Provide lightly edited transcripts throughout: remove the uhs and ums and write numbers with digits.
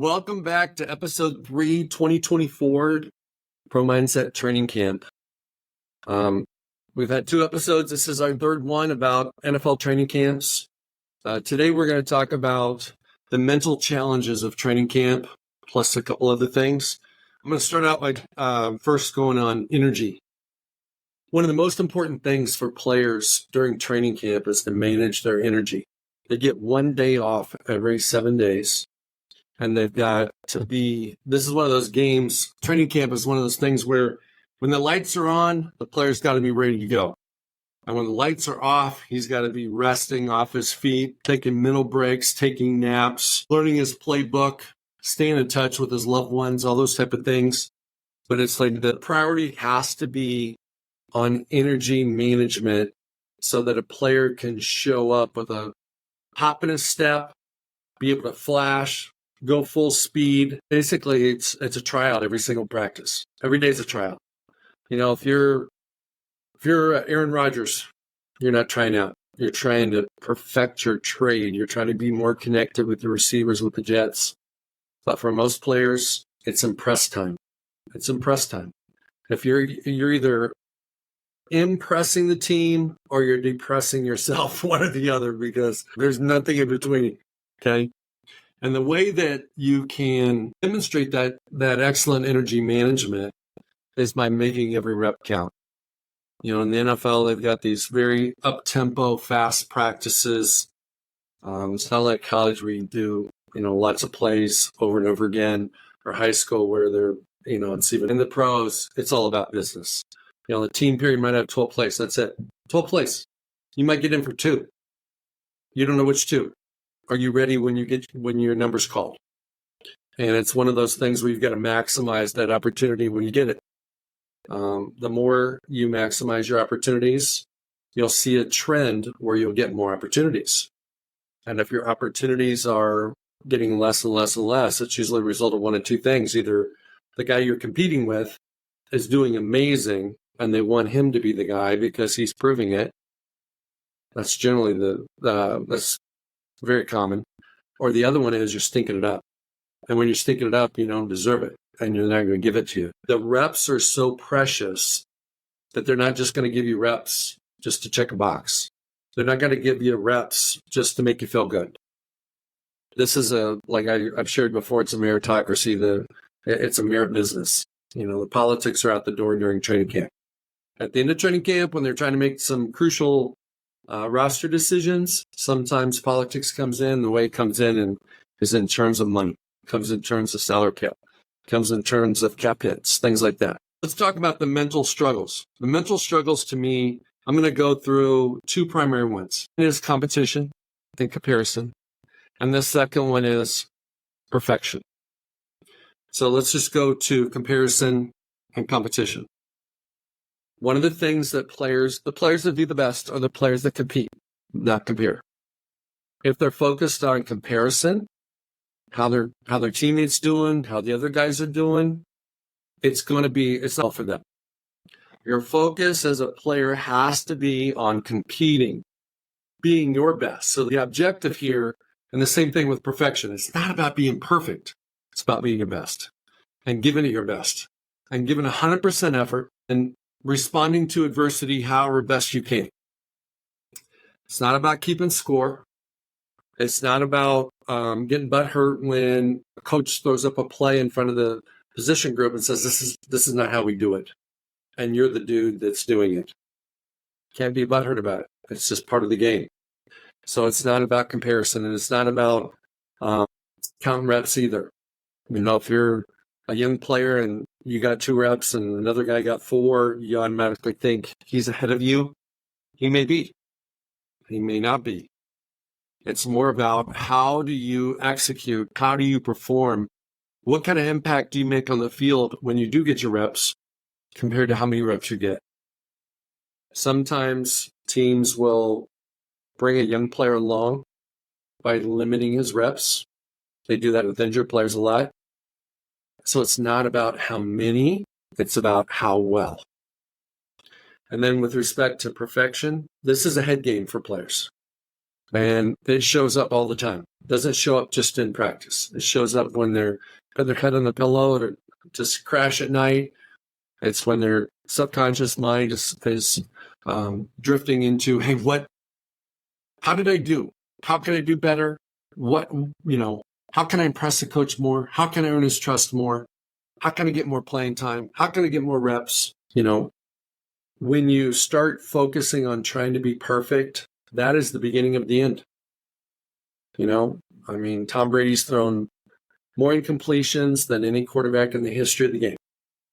Welcome back to episode 3, 2024 Pro Mindset Training Camp. We've had 2 episodes. This is our third one about NFL training camps. Today we're going to talk about the mental challenges of training camp, plus a couple other things. I'm going to start out by first going on energy. One of the most important things for players during training camp is to manage their energy. They get 1 day off every 7 days. And they've got to be, this is one of those games, training camp is one of those things where when the lights are on, the player's got to be ready to go. And when the lights are off, he's got to be resting off his feet, taking mental breaks, taking naps, learning his playbook, staying in touch with his loved ones, all those type of things. But it's like the priority has to be on energy management so that a player can show up with a hop in his step, be able to flash, go full speed. Basically, it's a tryout every single practice. Every day is a tryout. You know, if you're Aaron Rodgers, you're not trying out. You're trying to perfect your trade. You're trying to be more connected with the receivers, with the Jets. But for most players, it's impress time. It's impress time. If you're either impressing the team or you're depressing yourself, one or the other, because there's nothing in between. Okay. And the way that you can demonstrate that excellent energy management is by making every rep count. You know, in the NFL, they've got these very up-tempo, fast practices. It's not like college where you do, lots of plays over and over again, or high school where they're, it's even in the pros, it's all about business. The team period might have 12 plays. That's it. 12 plays. You might get in for 2. You don't know which 2. Are you ready when your number's called? And it's one of those things where you've got to maximize that opportunity when you get it. The more you maximize your opportunities, you'll see a trend where you'll get more opportunities. And if your opportunities are getting less and less and less, it's usually a result of one of 2 things. Either the guy you're competing with is doing amazing and they want him to be the guy because he's proving it. That's generally that's very common. Or the other one is you're stinking it up. And when you're stinking it up, you don't deserve it. And you're not going to give it to you. The reps are so precious that they're not just going to give you reps just to check a box. They're not going to give you reps just to make you feel good. This is like I've shared before, it's a meritocracy. It's a merit business. The politics are out the door during training camp. At the end of training camp, when they're trying to make some crucial roster decisions, sometimes politics comes in. The way it comes in is in terms of money, comes in terms of salary cap, comes in terms of cap hits, things like that. Let's talk about the mental struggles. The mental struggles, to me, I'm going to go through 2 primary ones. One is competition and comparison. And the second one is perfection. So let's just go to comparison and competition. One of the things that the players that do the best are the players that compete, not compare. If they're focused on comparison, how their teammates doing, how the other guys are doing, it's not for them. Your focus as a player has to be on competing, being your best. So the objective here, and the same thing with perfection, it's not about being perfect. It's about being your best and giving it your best and giving 100% effort and responding to adversity however best you can. It's not about keeping score. It's not about getting butthurt when a coach throws up a play in front of the position group and says, this is not how we do it. And you're the dude that's doing it. Can't be butthurt about it. It's just part of the game. So it's not about comparison, and it's not about counting reps either. If you're a young player and you got 2 reps and another guy got 4, you automatically think he's ahead of you. He may be. He may not be. It's more about how do you execute? How do you perform? What kind of impact do you make on the field when you do get your reps compared to how many reps you get? Sometimes teams will bring a young player along by limiting his reps. They do that with injured players a lot. So it's not about how many, it's about how well. And then with respect to perfection, this is a head game for players. And it shows up all the time. It doesn't show up just in practice. It shows up when they're got their head on the pillow or just crash at night. It's when their subconscious mind is drifting into, hey, how did I do? How can I do better? How can I impress the coach more? How can I earn his trust more? How can I get more playing time? How can I get more reps? When you start focusing on trying to be perfect, that is the beginning of the end. Tom Brady's thrown more incompletions than any quarterback in the history of the game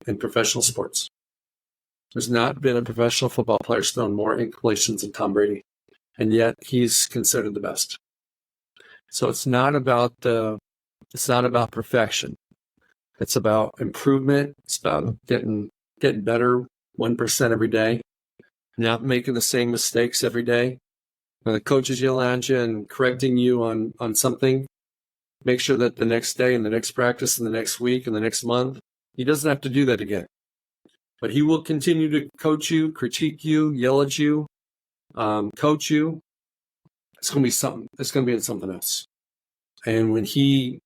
in professional sports. There's not been a professional football player who's thrown more incompletions than Tom Brady, and yet he's considered the best. So it's not about perfection. It's about improvement. It's about getting better 1% every day, not making the same mistakes every day. When the coaches yell at you and correcting you on something, make sure that the next day and the next practice and the next week and the next month, he doesn't have to do that again. But he will continue to coach you, critique you, yell at you, coach you. It's going to be something. It's going to be in something else. And when he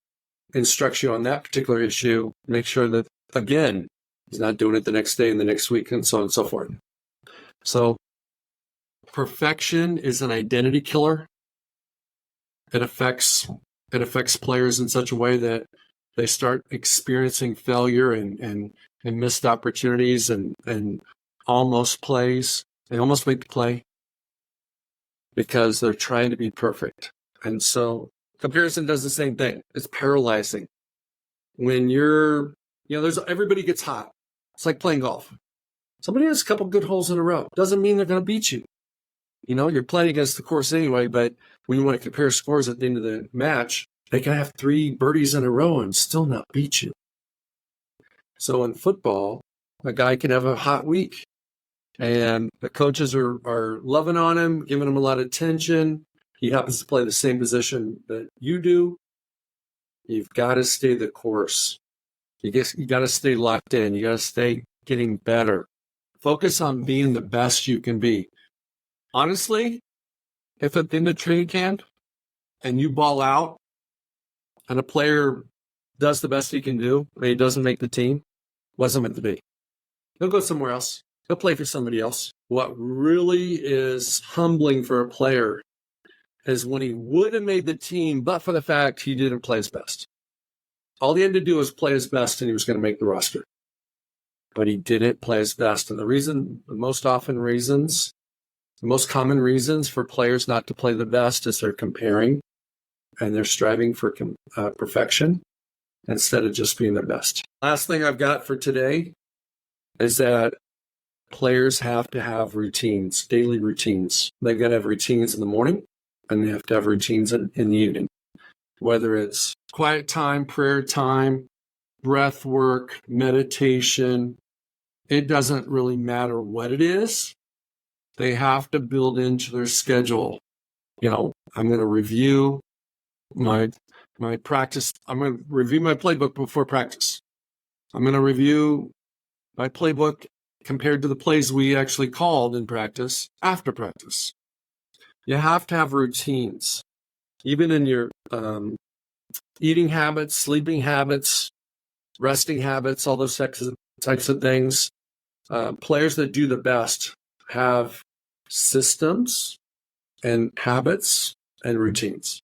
instructs you on that particular issue, make sure that, again, he's not doing it the next day and the next week and so on and so forth. So perfection is an identity killer. It affects players in such a way that they start experiencing failure and missed opportunities and almost plays. They almost make the play because they're trying to be perfect. And so comparison does the same thing. It's paralyzing. When everybody gets hot. It's like playing golf. Somebody has a couple good holes in a row. Doesn't mean they're going to beat you. You're playing against the course anyway, but when you want to compare scores at the end of the match, they can have 3 birdies in a row and still not beat you. So in football, a guy can have a hot week, and the coaches are loving on him, giving him a lot of attention. He happens to play the same position that you do. You've got to stay the course. You got to stay locked in. You got to stay getting better. Focus on being the best you can be. Honestly, if at the end of training camp and you ball out and a player does the best he can do, but he doesn't make the team, wasn't meant to be. He'll go somewhere else. He'll play for somebody else. What really is humbling for a player is when he would have made the team, but for the fact he didn't play his best. All he had to do was play his best and he was going to make the roster. But he didn't play his best. And the most common reasons for players not to play the best is they're comparing and they're striving for perfection instead of just being the best. Last thing I've got for today is that players have to have routines, daily routines. They've got to have routines in the morning and they have to have routines in the evening. Whether it's quiet time, prayer time, breath work, meditation, it doesn't really matter what it is. They have to build into their schedule. I'm going to review my practice. I'm going to review my playbook before practice. I'm going to review my playbook compared to the plays we actually called in practice after practice. You have to have routines, even in your eating habits, sleeping habits, resting habits, all those types of things. Players that do the best have systems and habits and routines.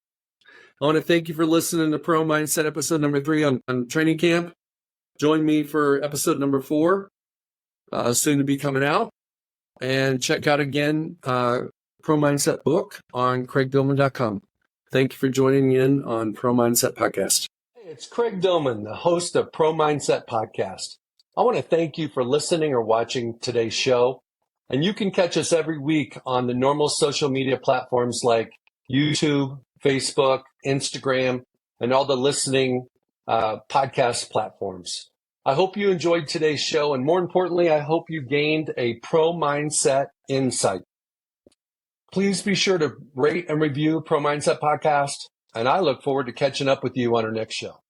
I want to thank you for listening to Pro Mindset episode number 3 on training camp. Join me for episode number 4, soon to be coming out. And check out again Pro Mindset book on craigdomann.com. Thank you for joining in on Pro Mindset Podcast. Hey, it's Craig Domann, the host of Pro Mindset Podcast. I want to thank you for listening or watching today's show. And you can catch us every week on the normal social media platforms like YouTube, Facebook, Instagram, and all the listening podcast platforms. I hope you enjoyed today's show. And more importantly, I hope you gained a pro mindset insight. Please be sure to rate and review Pro Mindset Podcast. And I look forward to catching up with you on our next show.